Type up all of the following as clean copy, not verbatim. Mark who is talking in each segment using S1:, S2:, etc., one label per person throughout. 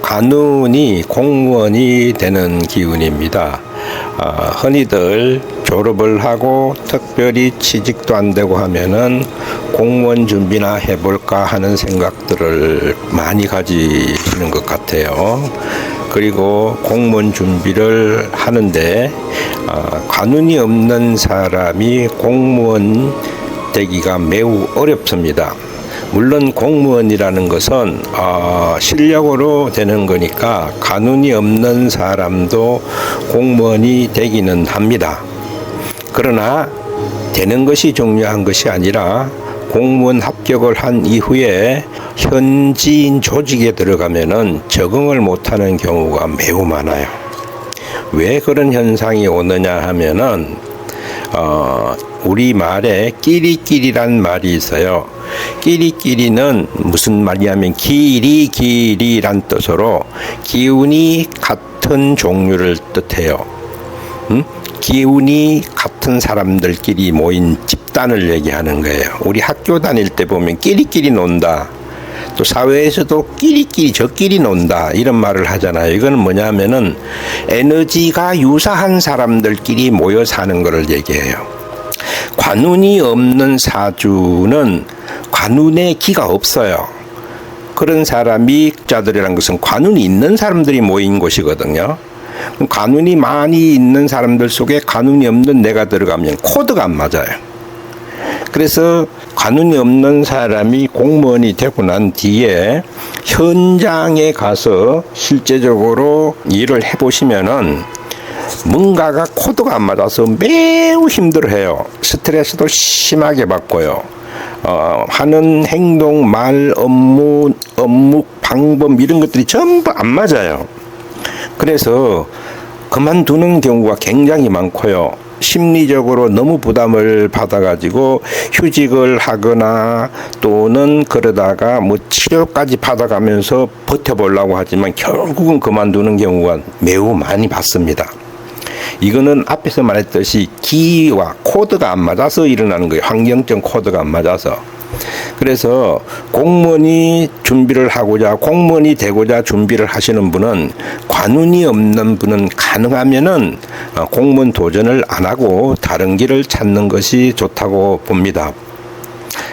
S1: 관운이 공무원이 되는 기운입니다. 흔히들 졸업을 하고 특별히 취직도 안 되고 하면은 공무원 준비나 해볼까 하는 생각들을 많이 가지시는 것 같아요. 그리고 공무원 준비를 하는데 관운이 없는 사람이 공무원 되기가 매우 어렵습니다. 물론 공무원이라는 것은 실력으로 되는 거니까 관운이 없는 사람도 공무원이 되기는 합니다. 그러나 되는 것이 중요한 것이 아니라 공무원 합격을 한 이후에 현지인 조직에 들어가면은 적응을 못하는 경우가 매우 많아요. 왜 그런 현상이 오느냐 하면은 우리 말에 끼리끼리란 말이 있어요. 끼리끼리는 무슨 말이냐면 길이란 뜻으로 기운이 같은 종류를 뜻해요. 기운이 같은 사람들끼리 모인 집단을 얘기하는 거예요. 우리 학교 다닐 때 보면 끼리끼리 논다. 또 사회에서도 끼리끼리 저끼리 논다 이런 말을 하잖아요. 이건 뭐냐면은 에너지가 유사한 사람들끼리 모여 사는 것을 얘기해요. 관운이 없는 사주는 관운의 기가 없어요. 그런 사람이 자들이라는 것은 관운이 있는 사람들이 모인 곳이거든요. 관운이 많이 있는 사람들 속에 관운이 없는 내가 들어가면 코드가 안 맞아요. 그래서 관운이 없는 사람이 공무원이 되고 난 뒤에 현장에 가서 실제적으로 일을 해보시면은 뭔가가 코드가 안 맞아서 매우 힘들어해요. 스트레스도 심하게 받고요. 하는 행동, 말, 업무 방법 이런 것들이 전부 안 맞아요. 그래서 그만두는 경우가 굉장히 많고요. 심리적으로 너무 부담을 받아가지고 휴직을 하거나 또는 그러다가 뭐 치료까지 받아가면서 버텨보려고 하지만 결국은 그만두는 경우가 매우 많이 봤습니다. 이거는 앞에서 말했듯이 기와 코드가 안 맞아서 일어나는 거예요. 환경적 코드가 안 맞아서. 그래서 공무원이 준비를 하고자 공무원이 되고자 준비를 하시는 분은 관운이 없는 분은 가능하면은 공무원 도전을 안 하고 다른 길을 찾는 것이 좋다고 봅니다.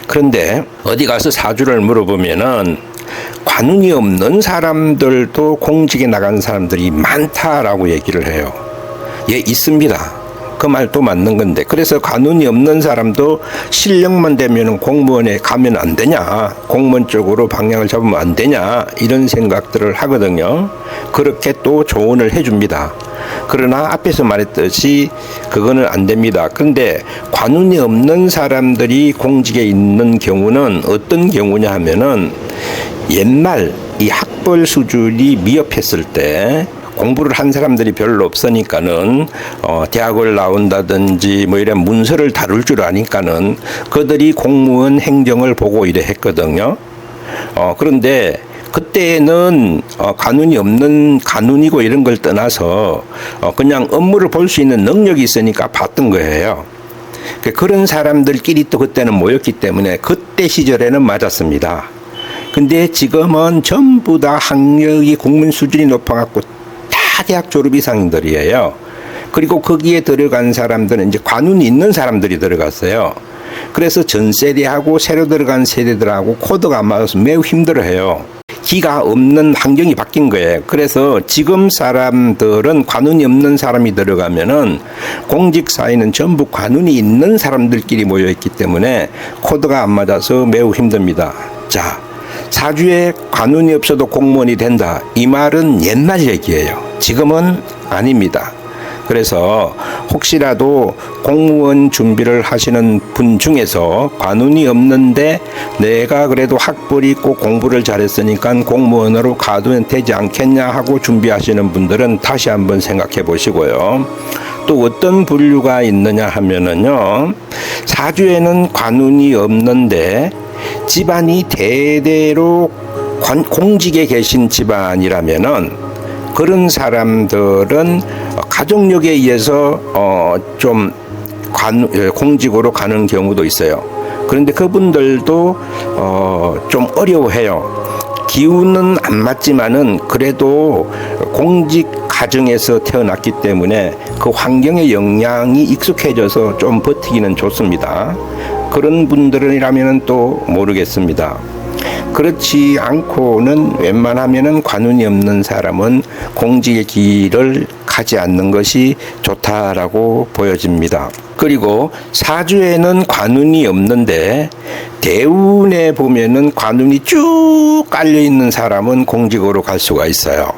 S1: 그런데 어디 가서 사주를 물어보면은 관운이 없는 사람들도 공직에 나간 사람들이 많다라고 얘기를 해요. 예, 있습니다. 그 말도 맞는 건데, 그래서 관운이 없는 사람도 실력만 되면 공무원에 가면 안 되냐, 공무원 쪽으로 방향을 잡으면 안 되냐, 이런 생각들을 하거든요. 그렇게 또 조언을 해줍니다. 그러나 앞에서 말했듯이 그거는 안 됩니다. 그런데 관운이 없는 사람들이 공직에 있는 경우는 어떤 경우냐 하면은 옛날 이 학벌 수준이 미흡했을 때 공부를 한 사람들이 별로 없으니까는 대학을 나온다든지 뭐 이런 문서를 다룰 줄 아니까는 그들이 공무원 행정을 보고 이래 했거든요. 그런데 그때는 관운이 없는 관운이고 이런 걸 떠나서 그냥 업무를 볼 수 있는 능력이 있으니까 봤던 거예요. 그런 사람들끼리 또 그때는 모였기 때문에 그때 시절에는 맞았습니다. 근데 지금은 전부 다 학력이 국민 수준이 높아갖고 다 대학 졸업 이상들이에요. 그리고 거기에 들어간 사람들은 이제 관운이 있는 사람들이 들어갔어요. 그래서 전 세대하고 새로 들어간 세대들하고 코드가 안 맞아서 매우 힘들어해요. 기가 없는 환경이 바뀐 거예요. 그래서 지금 사람들은 관운이 없는 사람이 들어가면은 공직사회는 전부 관운이 있는 사람들끼리 모여있기 때문에 코드가 안 맞아서 매우 힘듭니다. 자, 사주에 관운이 없어도 공무원이 된다. 이 말은 옛날 얘기예요. 지금은 아닙니다. 그래서 혹시라도 공무원 준비를 하시는 분 중에서 관운이 없는데 내가 그래도 학벌이 있고 공부를 잘했으니까 공무원으로 가도 되지 않겠냐 하고 준비하시는 분들은 다시 한번 생각해 보시고요. 또 어떤 분류가 있느냐 하면은요, 사주에는 관운이 없는데 집안이 대대로 공직에 계신 집안이라면은 그런 사람들은 가족력에 의해서 좀 공직으로 가는 경우도 있어요. 그런데 그분들도 좀 어려워해요. 기운은 안 맞지만은 그래도 공직 가정에서 태어났기 때문에 그 환경의 영향이 익숙해져서 좀 버티기는 좋습니다. 그런 분들이라면 또 모르겠습니다. 그렇지 않고는 웬만하면은 관운이 없는 사람은 공직의 길을 가지 않는 것이 좋다라고 보여집니다. 그리고 사주에는 관운이 없는데 대운에 보면은 관운이 쭉 깔려 있는 사람은 공직으로 갈 수가 있어요.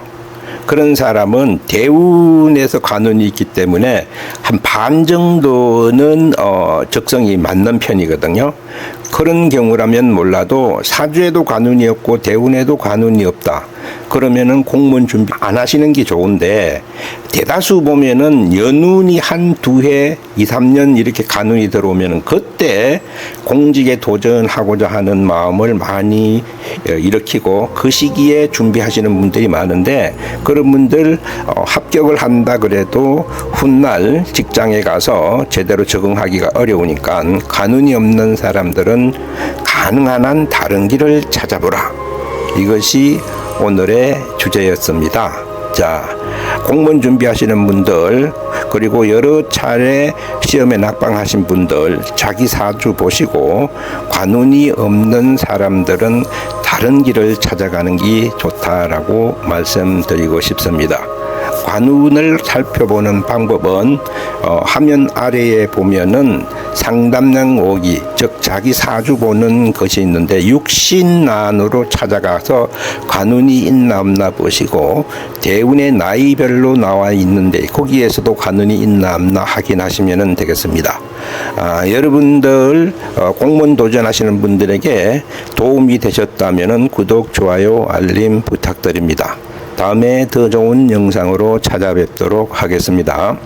S1: 그런 사람은 대운에서 관운이 있기 때문에 한 반 정도는 적성이 맞는 편이거든요. 그런 경우라면 몰라도 사주에도 관운이 없고 대운에도 관운이 없다. 그러면은 공무원 준비 안 하시는 게 좋은데 대다수 보면은 연운이 한 두 해, 2, 3년 이렇게 관운이 들어오면은 그때 공직에 도전하고자 하는 마음을 많이 일으키고 그 시기에 준비하시는 분들이 많은데 그런 분들 합격을 한다 그래도 훗날 직장에 가서 제대로 적응하기가 어려우니까 관운이 없는 사람들은 가능한 한 다른 길을 찾아보라. 이것이 오늘의 주제였습니다. 자, 공무원 준비하시는 분들 그리고 여러 차례 시험에 낙방하신 분들 자기 사주 보시고 관운이 없는 사람들은 다른 길을 찾아가는 게 좋다라고 말씀드리고 싶습니다. 관운을 살펴보는 방법은 화면 아래에 보면은 상담량 오기, 즉 자기 사주 보는 것이 있는데 육신난으로 찾아가서 관운이 있나 없나 보시고 대운의 나이별로 나와 있는데 거기에서도 관운이 있나 없나 확인하시면 되겠습니다. 여러분들 공무원 도전하시는 분들에게 도움이 되셨다면 구독, 좋아요, 알림 부탁드립니다. 다음에 더 좋은 영상으로 찾아뵙도록 하겠습니다.